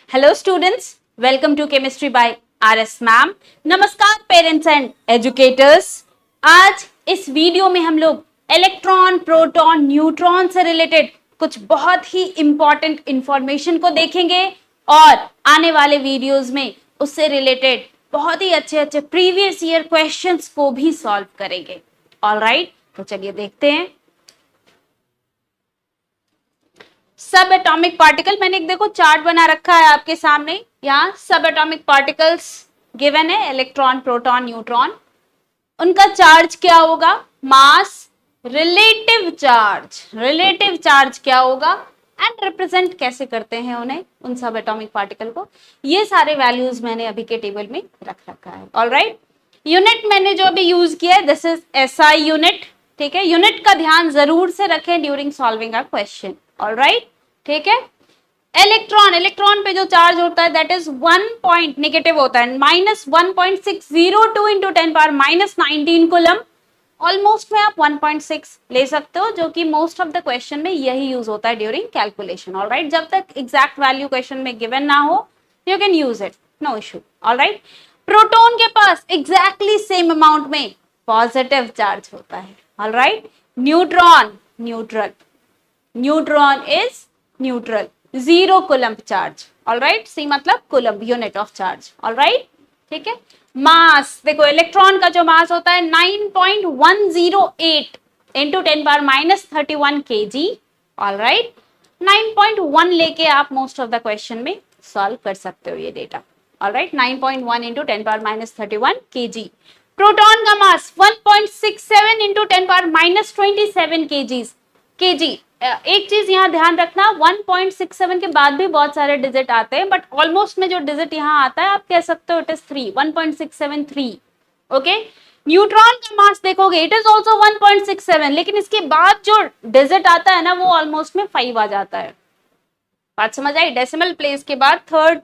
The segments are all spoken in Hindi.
Hello students, welcome to chemistry by RS ma'am. नमस्कार पेरेंट्स एंड एजुकेटर्स। आज इस वीडियो में हम लोग इलेक्ट्रॉन, प्रोटॉन, न्यूट्रॉन से रिलेटेड कुछ बहुत ही इंपॉर्टेंट इंफॉर्मेशन को देखेंगे और आने वाले वीडियोस में उससे रिलेटेड बहुत ही अच्छे अच्छे प्रीवियस ईयर क्वेश्चंस को भी सॉल्व करेंगे। ऑलराइट, तो चलिए देखते हैं। सब एटॉमिक पार्टिकल, मैंने एक देखो चार्ट बना रखा है आपके सामने। यहाँ सब एटॉमिक पार्टिकल्स गिवन है, इलेक्ट्रॉन, प्रोटॉन, न्यूट्रॉन। उनका चार्ज क्या होगा? मास, रिलेटिव चार्ज क्या होगा एंड रिप्रेजेंट कैसे करते हैं उन्हें, उन सब एटॉमिक पार्टिकल को। ये सारे वैल्यूज मैंने अभी के टेबल में रख रखा है। ऑलराइट, यूनिट मैंने जो अभी यूज किया है दिस इज एसआई यूनिट। ठीक है, यूनिट का ध्यान जरूर से रखें during solving a question. Alright, ठीक है। इलेक्ट्रॉन पे जो चार्ज होता है दैट इज 1 पॉइंट नेगेटिव होता है, -1.602 इंटू 10⁻19 कूलम। ऑलमोस्ट में आप 1.6 ले सकते हो, जो कि मोस्ट ऑफ द क्वेश्चन में यही यूज होता है ड्यूरिंग कैलकुलेशन। ऑलराइट, जब तक एग्जैक्ट वैल्यू क्वेश्चन में गिवन ना हो you can use it, no issue. Alright, proton के पास एग्जैक्टली सेम अमाउंट में पॉजिटिव चार्ज होता है। Alright, neutron is neutral, 0 coulomb charge. Alright, C मतलब coulomb, unit of charge. Alright, ठीक है। मास देखो, इलेक्ट्रॉन का जो मास होता है 9.108 इंटू 10⁻31 kg। ऑलराइट, 9.1 लेके आप मोस्ट ऑफ द क्वेश्चन में सॉल्व कर सकते हो ये data. Alright, 9.1 into 10⁻31 kg। Proton का मास 1.67 इंटू 10⁻27 kg। एक चीज यहाँ ध्यान रखना, 1.67 के बाद भी बहुत सारे डिजिट आते हैं, बट ऑलमोस्ट में जो डिजिट यहाँ आता है आप कह सकते हो इट इज 3, 1.673। ओके, न्यूट्रॉन का मास देखोगे इट इज ऑल्सो 1.67, लेकिन इसके बाद जो डिजिट आता है ना वो ऑलमोस्ट में 5 आ जाता है। बात समझ आई? डेसिमल प्लेस के बाद थर्ड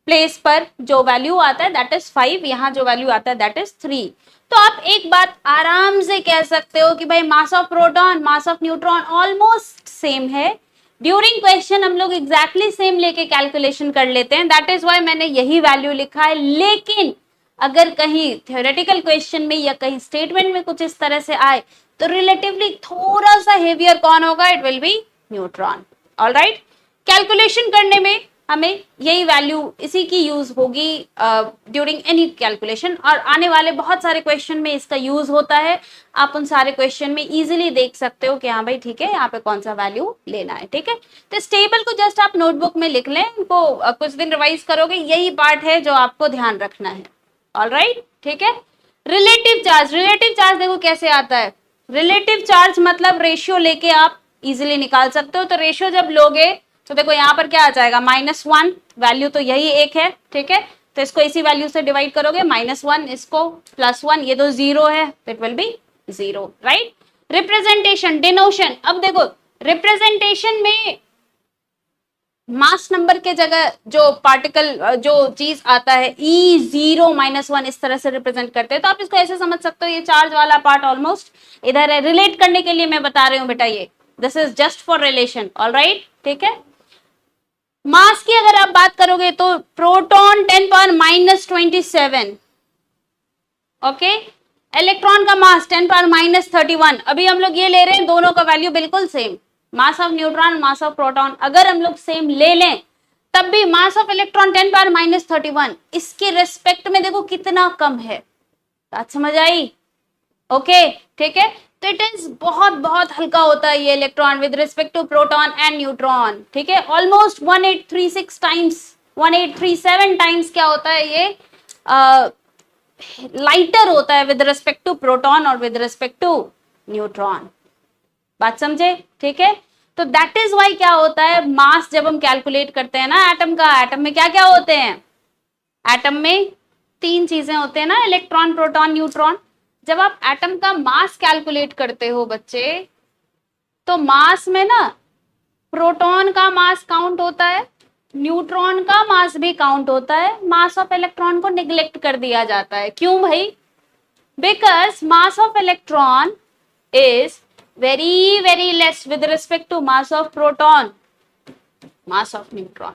प्लेस पर जो वैल्यू आता है दैट इज 5, यहाँ जो वैल्यू आता है दैट इज 3। तो आप एक बात आराम से कह सकते हो कि भाई मास of proton, mass of neutron almost same है। ड्यूरिंग क्वेश्चन हम लोग एग्जैक्टली सेम लेके कैलकुलेशन कर लेते हैं, दैट इज व्हाई मैंने यही वैल्यू लिखा है। लेकिन अगर कहीं थ्योरेटिकल क्वेश्चन में या कहीं स्टेटमेंट में कुछ इस तरह से आए तो रिलेटिवली थोड़ा सा हेवियर कौन होगा? It will B neutron. Alright, calculation करने में हमें यही वैल्यू इसी की यूज होगी ड्यूरिंग एनी कैलकुलेशन, और आने वाले बहुत सारे क्वेश्चन में इसका यूज होता है। आप उन सारे क्वेश्चन में इजीली देख सकते हो कि हाँ भाई ठीक है, यहाँ पे कौन सा वैल्यू लेना है। ठीक है, तो इस टेबल को जस्ट आप नोटबुक में लिख लें, इनको कुछ दिन रिवाइज करोगे, यही पार्ट है जो आपको ध्यान रखना है। ऑलराइट, ठीक है। रिलेटिव चार्ज देखो कैसे आता है। रिलेटिव चार्ज मतलब रेशियो लेके आप इजिली निकाल सकते हो। तो रेशियो जब लोगे तो देखो यहाँ पर क्या आ जाएगा, -1, वैल्यू तो यही एक है। ठीक है, तो इसको इसी वैल्यू से डिवाइड करोगे, -1 इसको +1, ये तो 0 है, तो it will be 0। Right, representation, denotation. अब देखो रिप्रेजेंटेशन में मास नंबर के जगह जो पार्टिकल, जो चीज आता है E0 -1, इस तरह से रिप्रेजेंट करते हैं। तो आप इसको ऐसे समझ सकते हो, ये चार्ज वाला पार्ट ऑलमोस्ट इधर है। रिलेट करने के लिए मैं बता रही हूँ बेटा, ये this is just for relation. Alright, ठीक है। मास की अगर आप बात करोगे तो प्रोटॉन 10⁻27, ओके। इलेक्ट्रॉन का मास 10⁻31। अभी हम लोग ये ले रहे हैं, दोनों का वैल्यू बिल्कुल same. Mass of neutron, mass of proton अगर हम लोग सेम ले लें तब भी मास ऑफ इलेक्ट्रॉन 10⁻31, इसके रेस्पेक्ट में देखो कितना कम है। बात समझ आई? ओके, ठीक है। तो इट इज बहुत बहुत हल्का होता है ये electron with respect to proton and neutron. ठीक है, ऑलमोस्ट 1836 टाइम्स, 1837 टाइम्स क्या होता है ये लाइटर होता है विद रिस्पेक्ट टू प्रोटॉन और विद रिस्पेक्ट टू न्यूट्रॉन। बात समझे? ठीक है, तो दैट इज व्हाई क्या होता है, मास जब हम कैलकुलेट करते हैं ना एटम का, एटम में क्या क्या होते हैं? एटम में 3 चीजें होते हैं ना, इलेक्ट्रॉन, प्रोटॉन, न्यूट्रॉन। जब आप एटम का मास कैलकुलेट करते हो बच्चे, तो मास में ना प्रोटॉन का मास काउंट होता है, न्यूट्रॉन का मास भी काउंट होता है, मास ऑफ इलेक्ट्रॉन को निग्लेक्ट कर दिया जाता है। क्यों भाई? Because mass of electron is very very less with respect to mass of proton, mass of neutron.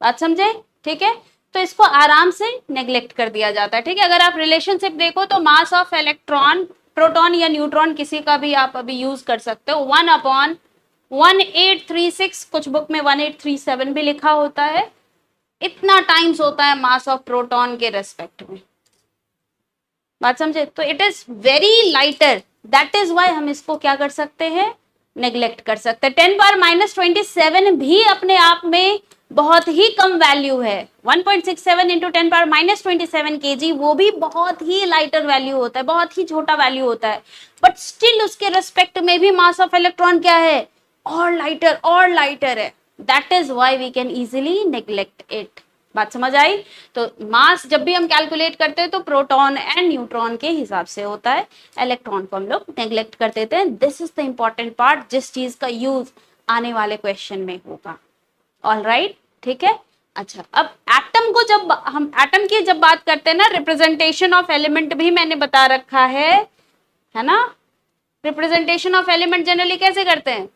बात समझे? ठीक है, तो इसको आराम से नेग्लेक्ट कर दिया जाता है। ठीक है, अगर आप रिलेशनशिप देखो तो मास ऑफ इलेक्ट्रॉन, प्रोटॉन या न्यूट्रॉन किसी का भी आप अभी यूज कर सकते हो, 1/1836, कुछ बुक में 1837 भी लिखा होता है, इतना टाइम्स होता है मास ऑफ प्रोटॉन के रेस्पेक्ट में। बात समझे? तो it is very lighter, that is why हम इसको क्या कर सकते हैं, नेग्लेक्ट कर सकते हैं। 10⁻27 भी अपने आप में बहुत ही कम वैल्यू है। 1.67 इंटू 10⁻27 kg, वो भी बहुत ही लाइटर वैल्यू होता है, बहुत ही छोटा वैल्यू होता है, बट स्टिल उसके रेस्पेक्ट में भी मास ऑफ इलेक्ट्रॉन क्या है, और लाइटर है। That is why we can easily neglect it. बात समझ आई? तो मास जब भी हम कैलकुलेट करते हैं तो प्रोटॉन एंड न्यूट्रॉन के हिसाब से होता है, इलेक्ट्रॉन को हम लोग नेग्लेक्ट कर देते हैं। This is the important part, जिस चीज का यूज आने वाले क्वेश्चन में होगा। ऑल राइट, ठीक है। अच्छा, अब एटम को जब हम एटम की जब बात करते हैं ना, रिप्रेजेंटेशन ऑफ एलिमेंट भी मैंने बता रखा है ना। रिप्रेजेंटेशन ऑफ एलिमेंट जनरली कैसे करते हैं,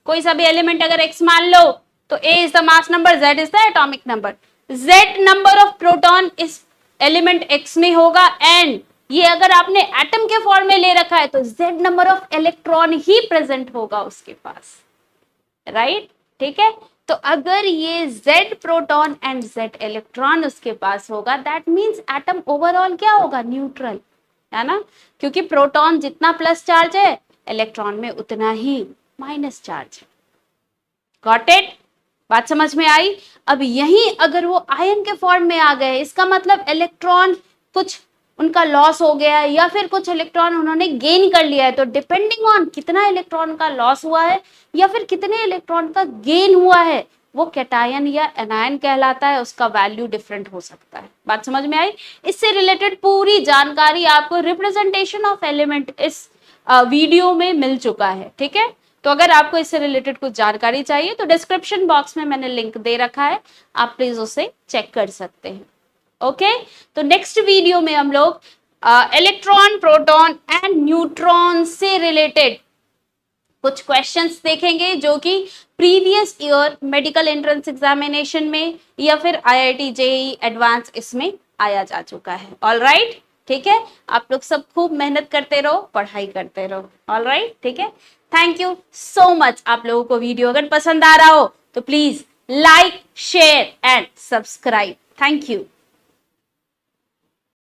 कोई सा भी एलिमेंट अगर x मान लो तो a is the mass number, z is the atomic number, z number of proton इस एलिमेंट x में होगा, एंड ये अगर आपने एटम के फॉर्म में ले रखा है तो z number of electron he present होगा उसके पास, राइट? ठीक है, तो अगर ये z proton and z electron उसके पास होगा, दैट मींस एटम ओवरऑल क्या होगा, न्यूट्रल, है ना, क्योंकि प्रोटॉन जितना प्लस चार्ज है इलेक्ट्रॉन में उतना ही माइनस चार्ज है। Got it? बात समझ में आई? अब यही अगर वो आयन के फॉर्म में आ गए, इसका मतलब इलेक्ट्रॉन कुछ उनका लॉस हो गया है या फिर कुछ इलेक्ट्रॉन उन्होंने गेन कर लिया है, तो डिपेंडिंग ऑन कितना इलेक्ट्रॉन का लॉस हुआ है या फिर कितने इलेक्ट्रॉन का गेन हुआ है, वो कैटायन या एनायन कहलाता है, उसका वैल्यू डिफरेंट हो सकता है। बात समझ में आई? इससे रिलेटेड पूरी जानकारी आपको रिप्रेजेंटेशन ऑफ एलिमेंट इस वीडियो में मिल चुका है। ठीक है, तो अगर आपको इससे रिलेटेड कुछ जानकारी चाहिए तो डिस्क्रिप्शन बॉक्स में मैंने लिंक दे रखा है, आप प्लीज उसे चेक कर सकते हैं। ओके, तो नेक्स्ट वीडियो में हम लोग इलेक्ट्रॉन, प्रोटॉन एंड न्यूट्रॉन से रिलेटेड कुछ क्वेश्चंस देखेंगे जो कि previous year medical entrance examination में या फिर IIT JEE एडवांस इसमें आया जा चुका है। ऑल राइट, ठीक है, आप लोग सब खूब मेहनत करते रहो, पढ़ाई करते रहो। ऑल राइट, ठीक है, थैंक यू सो मच। आप लोगों को वीडियो अगर पसंद आ रहा हो तो please like, share and subscribe. Thank you.